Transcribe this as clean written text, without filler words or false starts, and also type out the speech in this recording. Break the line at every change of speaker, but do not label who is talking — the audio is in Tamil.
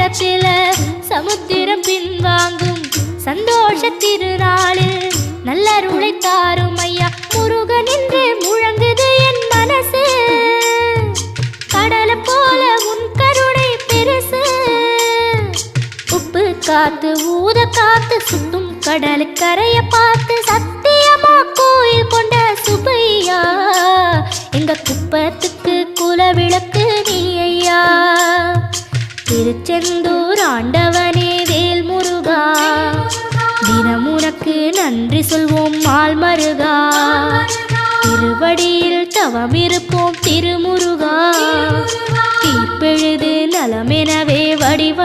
நேரத்தில் சமுத்திரம் பின்வாங்கும் சந்தோஷ திருநாளில் நல்லருளை தாரும் ஐயா முருகன் என்று முழங்குது என் மனசு. கடலை போல உன் கருணை பெருசு. உப்பு காத்து ஊத காத்து சுத்தும் கடலுக்கரைய பார்த்து சத்தியமா கோயில் கொண்ட சுப்பையா எங்க குப்பத்துக்கு குலவிளக்கு நீ ஐயா. திருச்செந்தூர் ஆண்டவனே வேல் முருகா தினம் உனக்கு நன்றி சொல்வோம் மால் மருகா. திருவடியில் தவம் இருப்போம் திருமுருகா. தீர்ப்பெழுது நலமெனவே வடிவ